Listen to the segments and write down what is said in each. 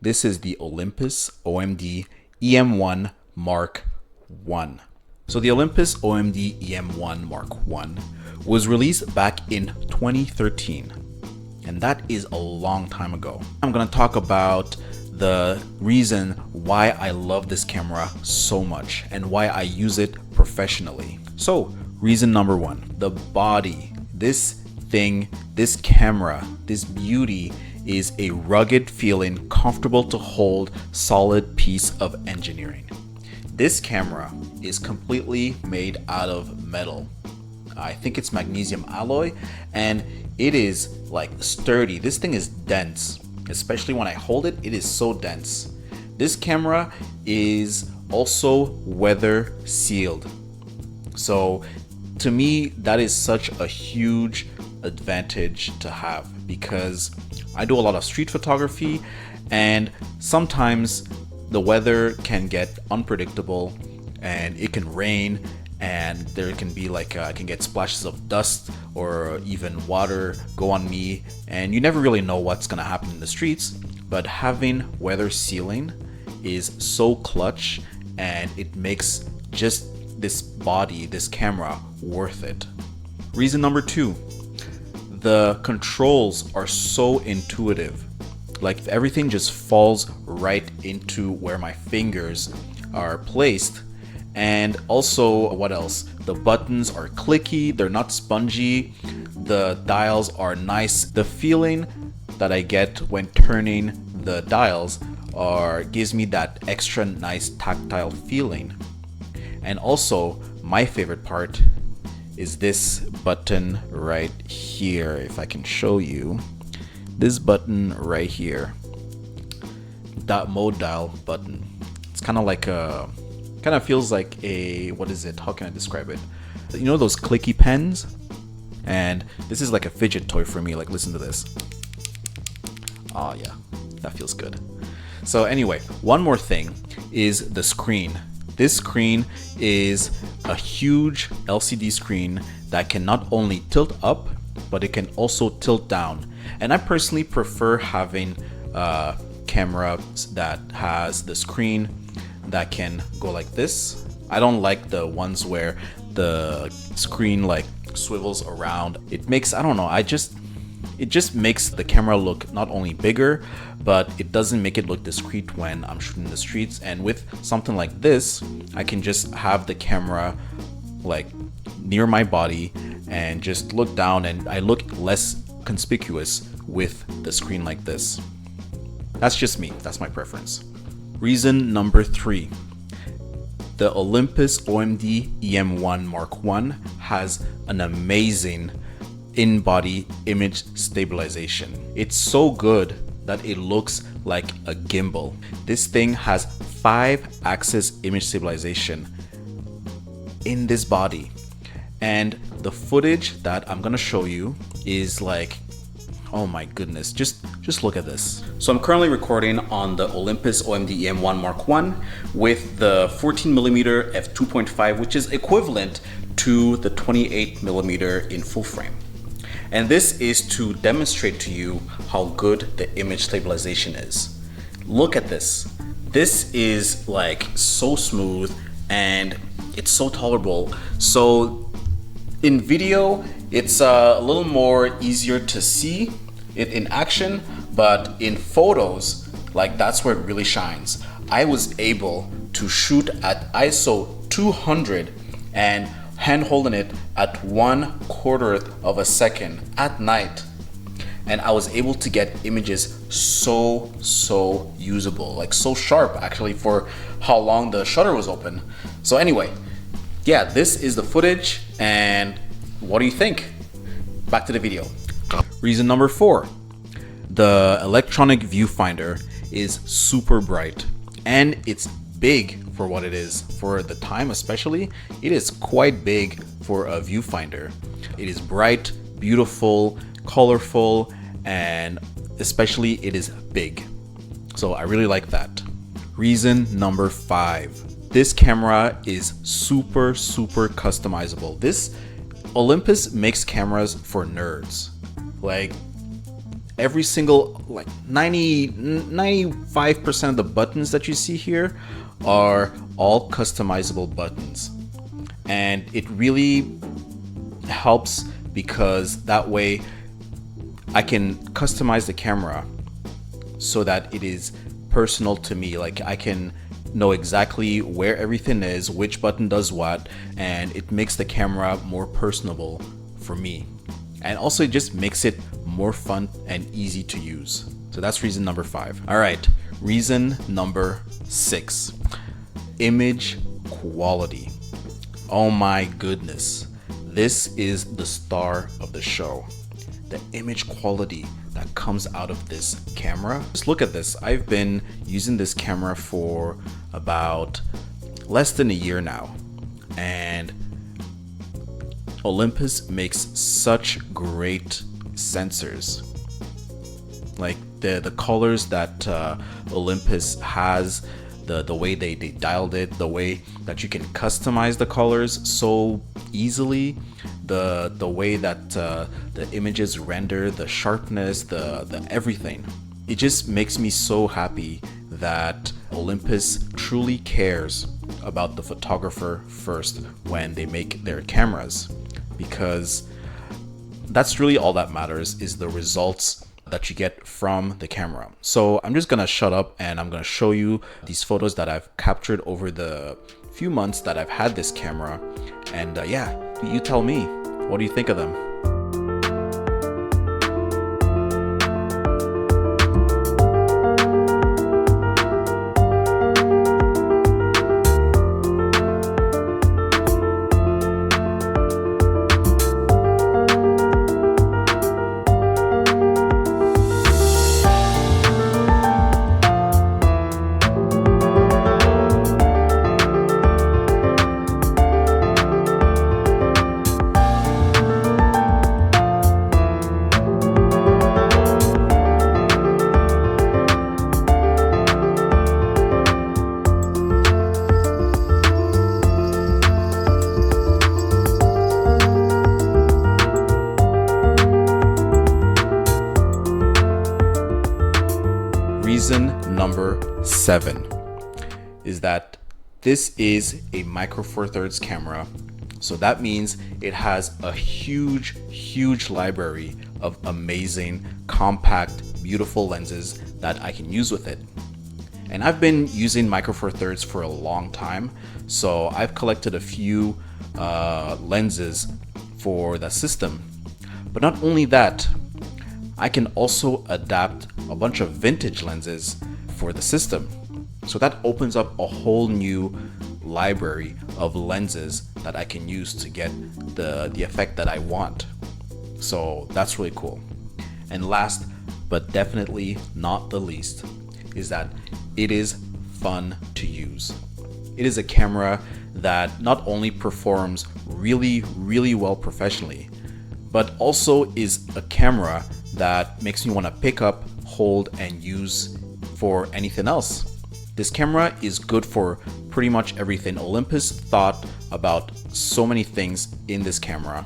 This is the Olympus OMD E-M1 Mark I. So the Olympus OMD E-M1 Mark I was released back in 2013, and that is a long time ago. I'm going to talk about the reason why I love this camera so much and why I use it professionally. So reason number one, the body. This thing, this camera, this beauty is a rugged feeling, comfortable to hold, solid piece of engineering. This camera is completely made out of metal. I think it's magnesium alloy, and it is like sturdy. This thing is dense, especially when I hold it, it is so dense. This camera is also weather sealed. So to me, that is such a huge advantage to have, because I do a lot of street photography, and sometimes the weather can get unpredictable and it can rain, and there can be like I can get splashes of dust or even water go on me, and you never really know what's gonna happen in the streets. But having weather sealing is so clutch, and it makes just this body, this camera, worth it. Reason number two, the controls are so intuitive. Like everything just falls right into where my fingers are placed. And also, what else? The buttons are clicky, they're not spongy. The dials are nice. The feeling that I get when turning the dials gives me that extra nice tactile feeling. And also, my favorite part is this button right here. If I can show you, this button right here, that mode dial button. It's kind of like a, kind of feels like a, what is it? How can I describe it? You know those clicky pens? And this is like a fidget toy for me. Like, listen to this. Oh yeah, that feels good. So anyway, one more thing is the screen. This screen is a huge LCD screen that can not only tilt up, but it can also tilt down. And I personally prefer having a camera that has the screen that can go like this. I don't like the ones where the screen like swivels around. It makes, I don't know, it just makes the camera look not only bigger, but it doesn't make it look discreet when I'm shooting in the streets. And with something like this, I can just have the camera like near my body and just look down, and I look less conspicuous with the screen like this. That's just me, that's my preference. Reason number three, the Olympus OMD EM1 Mark I has an amazing in-body image stabilization. It's so good that it looks like a gimbal. This thing has 5-axis image stabilization in this body. And the footage that I'm gonna show you is like, oh my goodness, just look at this. So I'm currently recording on the Olympus OMD EM1 Mark I with the 14mm f2.5, which is equivalent to the 28mm in full frame. And this is to demonstrate to you how good the image stabilization is. Look at this. This is like so smooth and it's so tolerable. So in video, it's a little more easier to see it in action, but in photos, like that's where it really shines. I was able to shoot at ISO 200 and hand holding it at 1/4 of a second at night, and I was able to get images so usable, like so sharp actually for how long the shutter was open. So anyway, yeah, this is the footage, and what do you think? Back to the video. Reason number four, the electronic viewfinder is super bright, and it's big for what it is. For the time especially, it is quite big for a viewfinder. It is bright, beautiful, colorful, and especially it is big. So I really like that. Reason number five, this camera is super customizable. This Olympus makes cameras for nerds. Like, every single, like 95% of the buttons that you see here are all customizable buttons. And it really helps because that way I can customize the camera so that it is personal to me. Like I can know exactly where everything is, which button does what, and it makes the camera more personable for me. And also it just makes it more fun and easy to use. So that's reason number 5. All right, reason number 6, image quality. Oh my goodness, this is the star of the show. The image quality that comes out of this camera. Just look at this. I've been using this camera for about less than a year now, and Olympus makes such great sensors. Like the colors that Olympus has, the way they dialed it, the way that you can customize the colors so easily, the way that the images render, the sharpness, the everything. It just makes me so happy that Olympus truly cares about the photographer first when they make their cameras, because that's really all that matters, is the results that you get from the camera. So I'm just gonna shut up and I'm gonna show you these photos that I've captured over the few months that I've had this camera. And yeah, you tell me, what do you think of them? Reason number 7 is that this is a micro four thirds camera. So that means it has a huge library of amazing, compact, beautiful lenses that I can use with it. And I've been using micro four thirds for a long time, so I've collected a few lenses for the system. But not only that, I can also adapt a bunch of vintage lenses for the system. So that opens up a whole new library of lenses that I can use to get the effect that I want. So that's really cool. And last but definitely not the least is that it is fun to use. It is a camera that not only performs really well professionally, but also is a camera that makes me want to pick up, hold, and use for anything else. This camera is good for pretty much everything. Olympus thought about so many things in this camera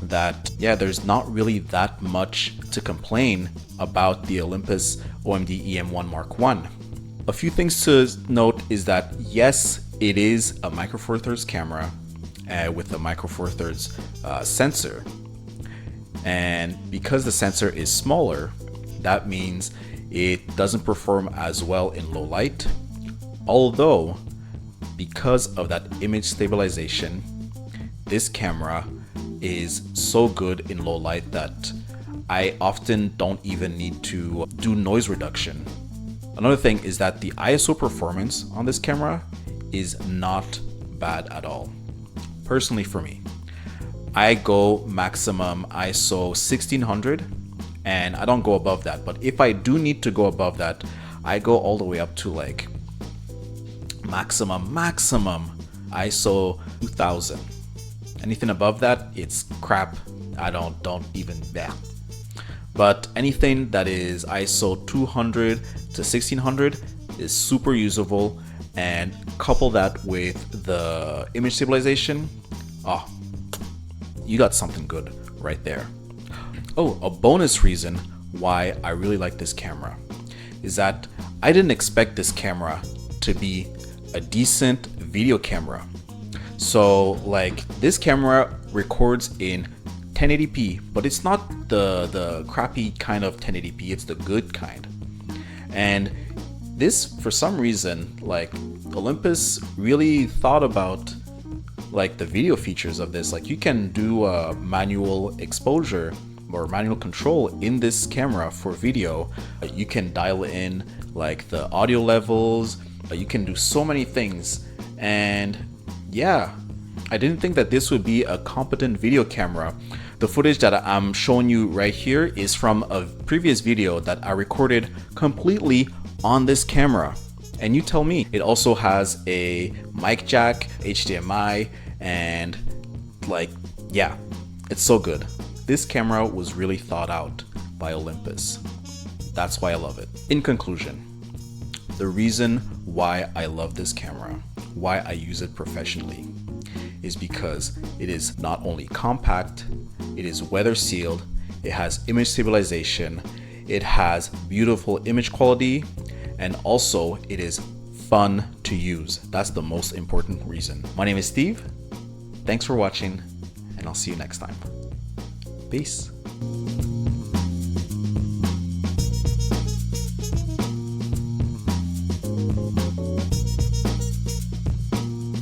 that, yeah, there's not really that much to complain about the Olympus OMD E-M1 Mark I. A few things to note is that, yes, it is a micro four thirds camera with a micro four thirds sensor. And because the sensor is smaller, that means it doesn't perform as well in low light. Although, because of that image stabilization, this camera is so good in low light that I often don't even need to do noise reduction. Another thing is that the ISO performance on this camera is not bad at all, personally for me. I go maximum ISO 1600 and I don't go above that. But if I do need to go above that, I go all the way up to like maximum ISO 2000. Anything above that, it's crap. I don't even yeah. But anything that is ISO 200 to 1600 is super usable, and couple that with the image stabilization, oh, you got something good right there. Oh, a bonus reason why I really like this camera is that I didn't expect this camera to be a decent video camera. So like this camera records in 1080p, but it's not the crappy kind of 1080p, it's the good kind. And this, for some reason, like Olympus really thought about like the video features of this. Like you can do a manual exposure or manual control in this camera for video. You can dial in like the audio levels, you can do so many things. And yeah, I didn't think that this would be a competent video camera. The footage that I'm showing you right here is from a previous video that I recorded completely on this camera. And you tell me. It also has a mic jack, HDMI, and like, yeah, it's so good. This camera was really thought out by Olympus. That's why I love it. In conclusion, the reason why I love this camera, why I use it professionally, is because it is not only compact, it is weather sealed, it has image stabilization, it has beautiful image quality, and also it is fun to use. That's the most important reason. My name is Steve. Thanks for watching, and I'll see you next time. Peace.